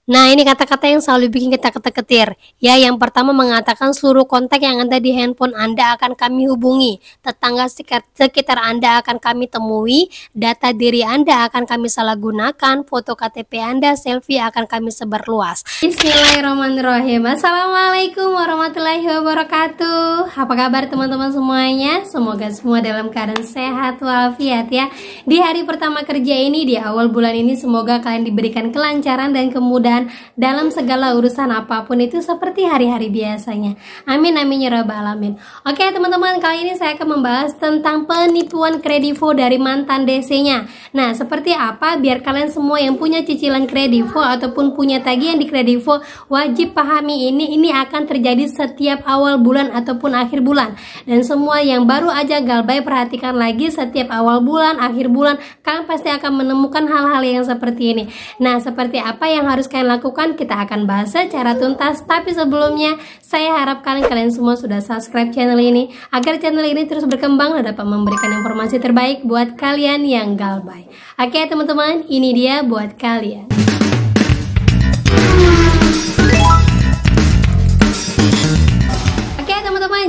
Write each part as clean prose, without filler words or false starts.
Nah, ini kata-kata yang selalu bikin kita ketar-ketir. Ya, yang pertama mengatakan seluruh kontak yang ada di handphone Anda akan kami hubungi. Tetangga sekitar Anda akan kami temui. Data diri Anda akan kami salahgunakan. Foto KTP Anda, selfie akan kami sebar luas. Bismillahirrahmanirrahim. Assalamualaikum warahmatullahi wabarakatuh. Apa kabar teman-teman semuanya? Semoga semua dalam keadaan sehat walafiat ya. Di hari pertama kerja ini, di awal bulan ini, semoga kalian diberikan kelancaran dan kemudahan dalam segala urusan apapun itu seperti hari-hari biasanya. Amin amin ya rabbal alamin. Oke teman-teman, kali ini saya akan membahas tentang penipuan kredivo dari mantan DC-nya. Nah, seperti apa biar kalian semua yang punya cicilan kredivo ataupun punya tagihan di kredivo wajib pahami ini akan terjadi setiap awal bulan ataupun akhir bulan. Dan semua yang baru aja galbay, perhatikan lagi setiap awal bulan, akhir bulan, kalian pasti akan menemukan hal-hal yang seperti ini. Nah, seperti apa yang harus kalian lakukan, kita akan bahas secara tuntas. Tapi sebelumnya, saya harap kalian semua sudah subscribe channel ini agar channel ini terus berkembang dan dapat memberikan informasi terbaik buat kalian yang galbay. Oke teman-teman, ini dia buat kalian.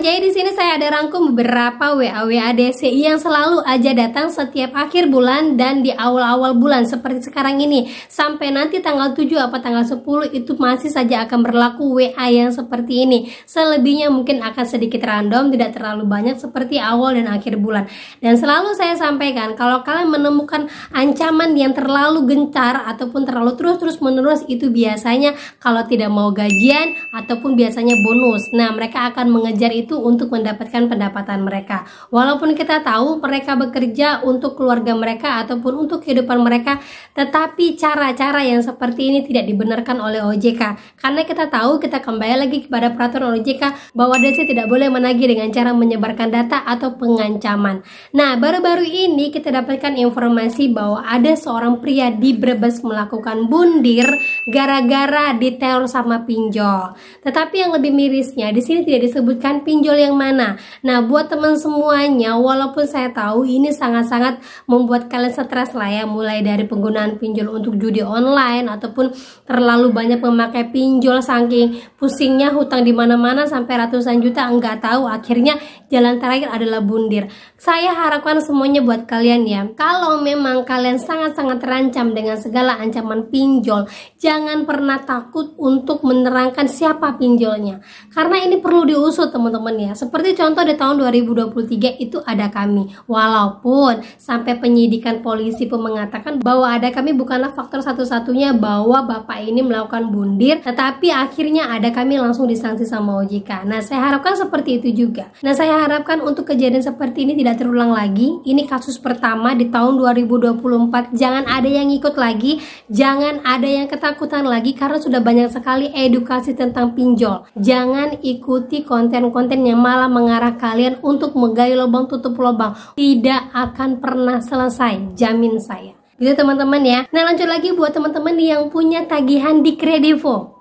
Jadi di sini saya ada rangkum beberapa WA DC yang selalu aja datang setiap akhir bulan dan di awal-awal bulan seperti sekarang ini. Sampai nanti tanggal 7 apa tanggal 10 itu masih saja akan berlaku WA yang seperti ini. Selebihnya mungkin akan sedikit random, tidak terlalu banyak seperti awal dan akhir bulan. Dan selalu saya sampaikan, kalau kalian menemukan ancaman yang terlalu gencar ataupun terlalu terus menerus, itu biasanya kalau tidak mau gajian ataupun biasanya bonus. Nah, mereka akan mengejar itu untuk mendapatkan pendapatan mereka. Walaupun kita tahu mereka bekerja untuk keluarga mereka ataupun untuk kehidupan mereka, tetapi cara-cara yang seperti ini tidak dibenarkan oleh OJK. Karena kita tahu, kita kembali lagi kepada peraturan OJK bahwa DC tidak boleh menagih dengan cara menyebarkan data atau pengancaman. Nah, baru-baru ini kita dapatkan informasi bahwa ada seorang pria di Brebes melakukan bundir gara-gara diteror sama pinjol. Tetapi yang lebih mirisnya, di sini tidak disebutkan pinjol yang mana. Nah, buat teman semuanya, walaupun saya tahu ini sangat-sangat membuat kalian stres lah ya, mulai dari penggunaan pinjol untuk judi online ataupun terlalu banyak memakai pinjol, saking pusingnya hutang di mana-mana sampai ratusan juta, enggak tahu, akhirnya jalan terakhir adalah bundir. Saya harapkan semuanya buat kalian ya, kalau memang kalian sangat-sangat terancam dengan segala ancaman pinjol, jangan pernah takut untuk menerangkan siapa pinjolnya, karena ini perlu diusut teman-teman ya. Seperti contoh di tahun 2023 itu ada kami, walaupun sampai penyidikan polisi pun mengatakan bahwa ada kami bukanlah faktor satu-satunya bahwa bapak ini melakukan bundir, tetapi akhirnya ada kami langsung disanksi sama OJK. Nah, saya harapkan seperti itu juga. Nah, saya harapkan untuk kejadian seperti ini tidak terulang lagi. Ini kasus pertama di tahun 2024. Jangan ada yang ikut lagi, jangan ada yang ketakutan lagi, karena sudah banyak sekali edukasi tentang pinjol. Jangan ikuti konten-konten yang malah mengarah kalian untuk menggali lubang tutup lubang. Tidak akan pernah selesai, jamin saya. Gitu teman-teman ya. Nah, lanjut lagi buat teman-teman yang punya tagihan di kredivo.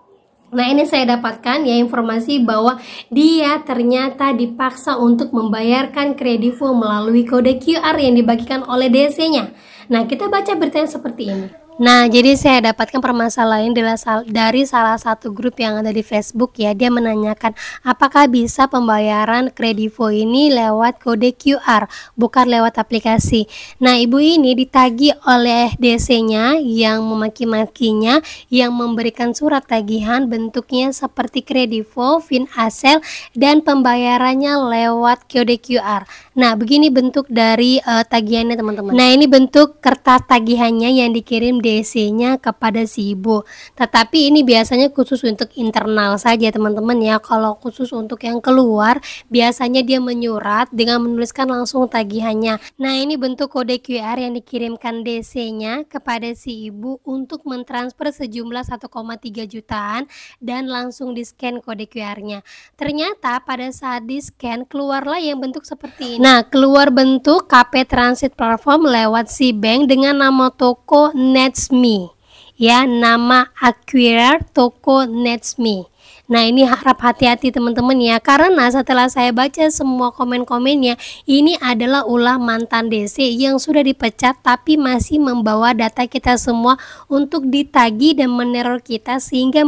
Nah, ini saya dapatkan ya informasi bahwa dia ternyata dipaksa untuk membayarkan kredivo melalui kode QR yang dibagikan oleh DC-nya. Nah, kita baca beritanya seperti ini. Nah, jadi saya dapatkan permasalahan dari salah satu grup yang ada di Facebook ya. Dia menanyakan apakah bisa pembayaran kredivo ini lewat kode QR, bukan lewat aplikasi. Nah, ibu ini ditagih oleh DC-nya yang memaki-makinya, yang memberikan surat tagihan bentuknya seperti kredivo, VIN Asel, dan pembayarannya lewat kode QR. Nah, begini bentuk dari tagihannya teman-teman. Nah, ini bentuk kertas tagihannya yang dikirim DC-nya kepada si ibu. Tetapi ini biasanya khusus untuk internal saja teman-teman ya. Kalau khusus untuk yang keluar, biasanya dia menyurat dengan menuliskan langsung tagihannya. Nah, ini bentuk kode QR yang dikirimkan DC-nya kepada si ibu untuk mentransfer sejumlah 1,3 jutaan dan langsung di-scan kode QR-nya. Ternyata pada saat di-scan keluarlah yang bentuk seperti ini. Nah, keluar bentuk KP Transit Platform lewat si bank dengan nama toko Netsme. Ya, nama acquirer toko Netsme. Nah, ini harap hati-hati teman-teman ya, karena setelah saya baca semua komen-komennya, ini adalah ulah mantan DC yang sudah dipecat tapi masih membawa data kita semua untuk ditagih dan meneror kita, sehingga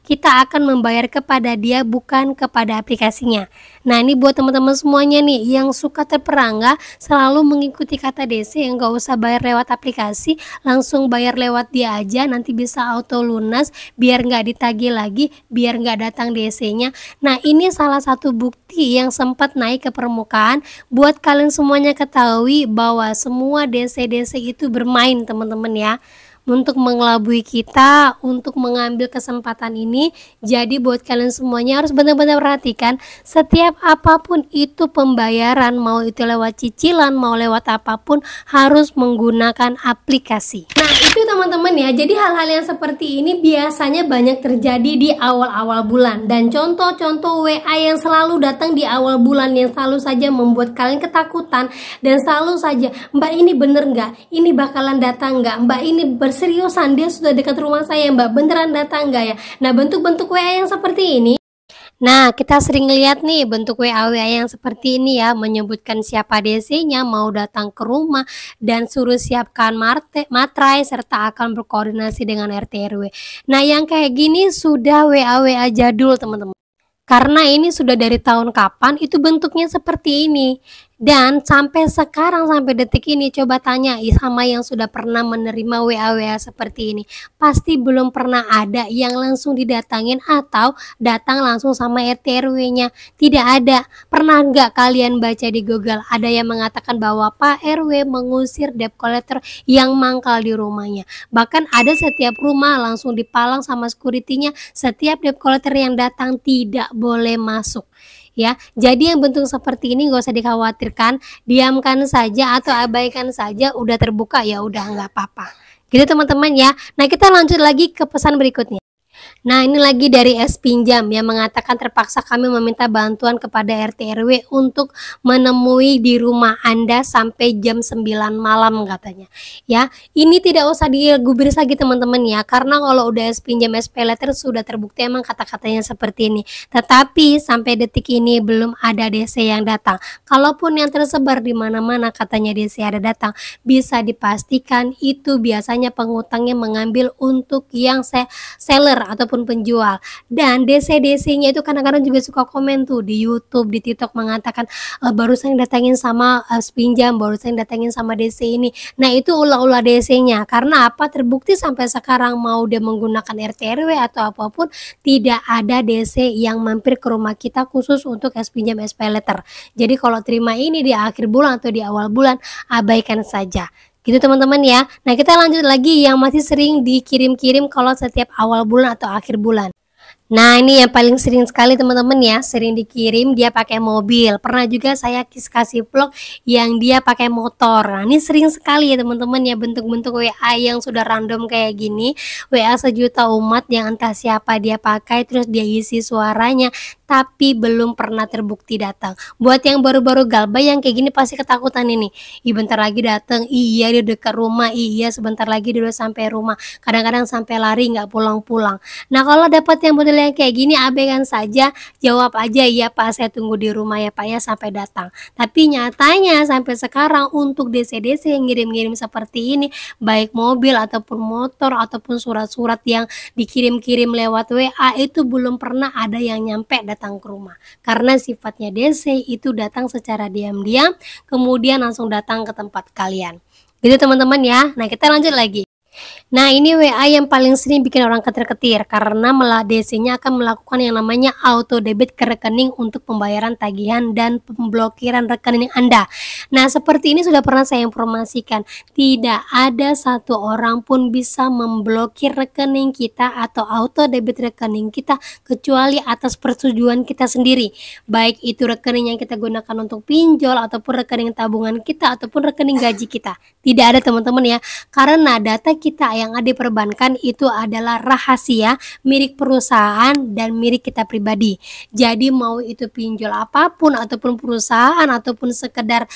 kita akan membayar kepada dia bukan kepada aplikasinya. Nah, ini buat teman-teman semuanya nih yang suka terperangah selalu mengikuti kata DC, yang gak usah bayar lewat aplikasi, langsung bayar lewat dia aja, nanti bisa auto lunas biar nggak ditagih lagi, biar nggak datang DC-nya. Nah, ini salah satu bukti yang sempat naik ke permukaan buat kalian semuanya ketahui bahwa semua DC-DC itu bermain teman-teman ya, untuk mengelabui kita, untuk mengambil kesempatan ini. Jadi buat kalian semuanya harus benar-benar perhatikan setiap apapun itu pembayaran, mau itu lewat cicilan, mau lewat apapun, harus menggunakan aplikasi. Nah, itu teman-teman ya, jadi hal-hal yang seperti ini biasanya banyak terjadi di awal-awal bulan, dan contoh-contoh WA yang selalu datang di awal bulan yang selalu saja membuat kalian ketakutan, dan selalu saja, Mbak ini bener nggak? Ini bakalan datang nggak? Mbak ini seriusan dia sudah dekat rumah saya, Mbak, beneran datang nggak ya? Nah, bentuk-bentuk WA yang seperti ini, nah kita sering lihat nih bentuk WA yang seperti ini ya, menyebutkan siapa DC-nya, mau datang ke rumah dan suruh siapkan materai serta akan berkoordinasi dengan RT RW. Nah, yang kayak gini sudah WA jadul teman-teman, karena ini sudah dari tahun kapan itu bentuknya seperti ini. Dan sampai sekarang, sampai detik ini, coba tanya sama yang sudah pernah menerima WA seperti ini, pasti belum pernah ada yang langsung didatangin atau datang langsung sama RT RW-nya. Tidak ada. Pernah nggak kalian baca di Google ada yang mengatakan bahwa Pak RW mengusir debt collector yang mangkal di rumahnya? Bahkan ada setiap rumah langsung dipalang sama security-nya, setiap debt collector yang datang tidak boleh masuk. Ya, jadi yang bentuk seperti ini gak usah dikhawatirkan, diamkan saja atau abaikan saja, udah terbuka ya udah nggak apa-apa. Gitu teman-teman ya. Nah, kita lanjut lagi ke pesan berikutnya. Nah, ini lagi dari S Pinjam yang mengatakan terpaksa kami meminta bantuan kepada RT RW untuk menemui di rumah Anda sampai jam 9 malam katanya. Ya, ini tidak usah digubris lagi teman-teman ya, karena kalau udah S Pinjam SP Letter sudah terbukti emang kata-katanya seperti ini. Tetapi sampai detik ini belum ada DC yang datang. Kalaupun yang tersebar di mana-mana katanya DC ada datang, bisa dipastikan itu biasanya pengutangnya mengambil untuk yang seller ataupun penjual. Dan DC-DC-nya itu kadang-kadang juga suka komen tuh di YouTube, di TikTok, mengatakan barusan datangin sama pinjam, barusan datangin sama DC ini. Nah, itu ulah-ulah DC-nya. Karena apa? Terbukti sampai sekarang mau dia menggunakan RT RW atau apapun, tidak ada DC yang mampir ke rumah kita khusus untuk pinjam SP Letter. Jadi kalau terima ini di akhir bulan atau di awal bulan, abaikan saja. Gitu teman-teman ya. Nah, kita lanjut lagi yang masih sering dikirim-kirim kalau setiap awal bulan atau akhir bulan. Nah, ini yang paling sering sekali teman-teman ya, sering dikirim dia pakai mobil. Pernah juga saya kasih vlog yang dia pakai motor. Nah, ini sering sekali ya teman-teman ya, bentuk-bentuk WA yang sudah random kayak gini. WA sejuta umat yang entah siapa dia pakai, terus dia isi suaranya, tapi belum pernah terbukti datang. Buat yang baru-baru galbay yang kayak gini pasti ketakutan ini. Ih, bentar lagi datang, iya dia dekat rumah, iya sebentar lagi dia udah sampai rumah. Kadang-kadang sampai lari nggak pulang-pulang. Nah, kalau dapat yang model yang kayak gini, abaikan saja, jawab aja iya Pak, saya tunggu di rumah ya Pak ya sampai datang. Tapi nyatanya sampai sekarang untuk DC-DC yang ngirim-ngirim seperti ini, baik mobil ataupun motor ataupun surat-surat yang dikirim-kirim lewat WA, itu belum pernah ada yang nyampe datang ke rumah. Karena sifatnya DC itu datang secara diam-diam, kemudian langsung datang ke tempat kalian. Gitu teman-teman ya. Nah, kita lanjut lagi. Nah, ini WA yang paling sering bikin orang ketir-ketir karena DC-nya akan melakukan yang namanya auto debit ke rekening untuk pembayaran tagihan dan pemblokiran rekening Anda. Nah, seperti ini sudah pernah saya informasikan, tidak ada satu orang pun bisa memblokir rekening kita atau auto debit rekening kita kecuali atas persetujuan kita sendiri. Baik itu rekening yang kita gunakan untuk pinjol ataupun rekening tabungan kita ataupun rekening gaji kita. Tidak ada teman-teman ya, karena data kita yang ada di perbankan itu adalah rahasia milik perusahaan dan milik kita pribadi. Jadi mau itu pinjol apapun ataupun perusahaan ataupun sekedar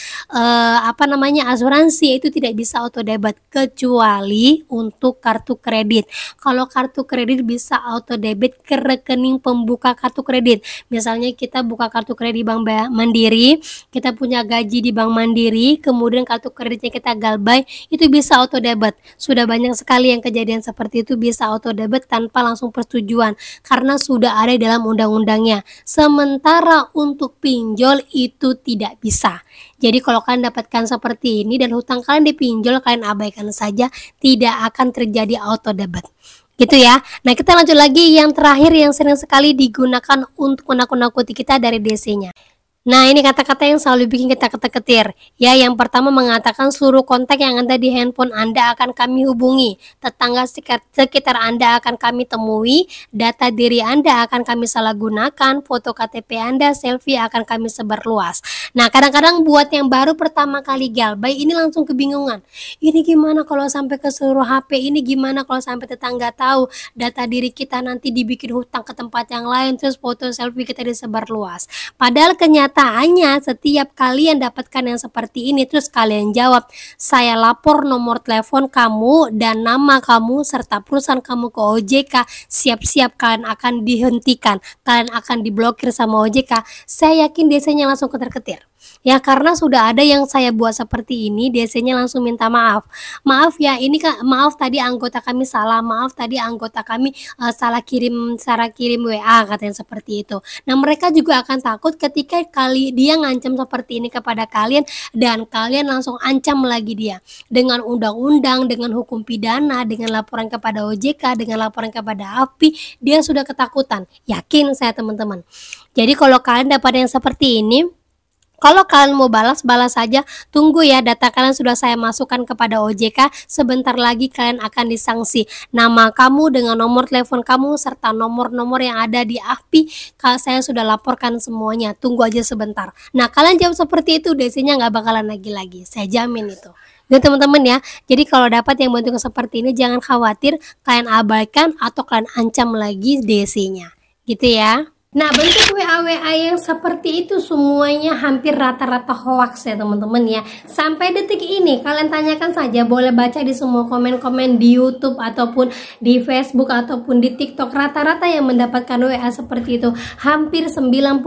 asuransi, itu tidak bisa auto debit kecuali untuk kartu kredit. Kalau kartu kredit bisa auto debit ke rekening pembuka kartu kredit. Misalnya kita buka kartu kredit Bank Mandiri, kita punya gaji di Bank Mandiri, kemudian kartu kreditnya kita Galbay, itu bisa auto debit. Sudah banyak sekali yang kejadian seperti itu bisa auto debit tanpa langsung persetujuan karena sudah ada dalam undang-undangnya. Sementara untuk pinjol itu tidak bisa. Jadi kalau kalian dapatkan seperti ini dan hutang kalian dipinjol, kalian abaikan saja, tidak akan terjadi auto debit. Gitu ya. Nah, kita lanjut lagi yang terakhir yang sering sekali digunakan untuk menakut-nakuti kita dari DC-nya. Nah, ini kata-kata yang selalu bikin kita ketar-ketir. Ya, yang pertama mengatakan seluruh kontak yang ada di handphone Anda akan kami hubungi. Tetangga sekitar Anda akan kami temui. Data diri Anda akan kami salahgunakan. Foto KTP Anda, selfie akan kami sebar luas. Nah, kadang-kadang buat yang baru pertama kali Galbay ini langsung kebingungan. Ini gimana kalau sampai ke seluruh HP? Ini gimana kalau sampai tetangga tahu data diri kita nanti dibikin hutang ke tempat yang lain, terus foto selfie kita disebar luas. Padahal kenyataannya setiap kalian dapatkan yang seperti ini terus kalian jawab, saya lapor nomor telepon kamu dan nama kamu serta perusahaan kamu ke OJK, siap-siap kalian akan dihentikan, kalian akan diblokir sama OJK. Saya yakin DC-nya langsung ketar-ketir. Ya, karena sudah ada yang saya buat seperti ini, DC-nya langsung minta maaf. Maaf ya, ini maaf tadi anggota kami salah, maaf tadi anggota kami salah kirim WA, katanya seperti itu. Nah, mereka juga akan takut ketika dia ngancam seperti ini kepada kalian dan kalian langsung ancam lagi dia dengan undang-undang, dengan hukum pidana, dengan laporan kepada OJK, dengan laporan kepada API, dia sudah ketakutan. Yakin saya teman-teman. Jadi kalau kalian dapat yang seperti ini, kalau kalian mau balas saja, tunggu ya, data kalian sudah saya masukkan kepada OJK, sebentar lagi kalian akan disanksi. Nama kamu dengan nomor telepon kamu serta nomor-nomor yang ada di API, kalau saya sudah laporkan semuanya, tunggu aja sebentar. Nah, kalian jawab seperti itu, DC-nya nggak bakalan lagi, saya jamin itu. Nah teman-teman ya, jadi kalau dapat yang bentuk seperti ini jangan khawatir, kalian abaikan atau kalian ancam lagi DC-nya, gitu ya. Nah, bentuk WA yang seperti itu semuanya hampir rata-rata hoax ya teman-teman ya. Sampai detik ini kalian tanyakan saja, boleh baca di semua komen-komen di YouTube ataupun di Facebook ataupun di TikTok, rata-rata yang mendapatkan WA seperti itu hampir 99%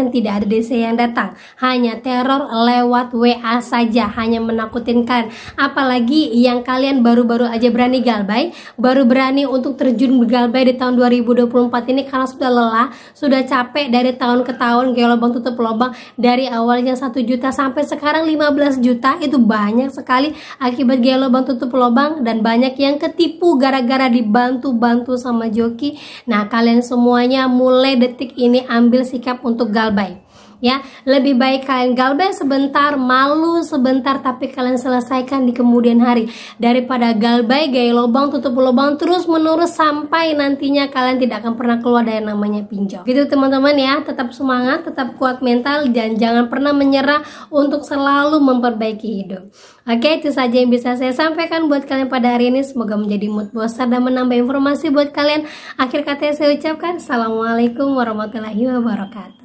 tidak ada DC yang datang. Hanya teror lewat WA saja, hanya menakutin kalian. Apalagi yang kalian baru-baru aja berani Galbay, baru berani untuk terjun Galbay di tahun 2024 ini karena sudah lelah, sudah capek dari tahun ke tahun gaya lubang tutup lubang, dari awalnya 1 juta sampai sekarang 15 juta, itu banyak sekali akibat gaya lubang tutup lubang dan banyak yang ketipu gara-gara dibantu sama joki. Nah, kalian semuanya mulai detik ini ambil sikap untuk Galbay. Ya, lebih baik kalian Galbay sebentar, malu sebentar, tapi kalian selesaikan di kemudian hari daripada Galbay gaya lubang tutup lubang terus menerus sampai nantinya kalian tidak akan pernah keluar dari namanya pinjol. Gitu teman-teman ya, tetap semangat, tetap kuat mental dan jangan pernah menyerah untuk selalu memperbaiki hidup. Oke, itu saja yang bisa saya sampaikan buat kalian pada hari ini. Semoga menjadi mood booster dan menambah informasi buat kalian. Akhir kata saya ucapkan, Assalamualaikum warahmatullahi wabarakatuh.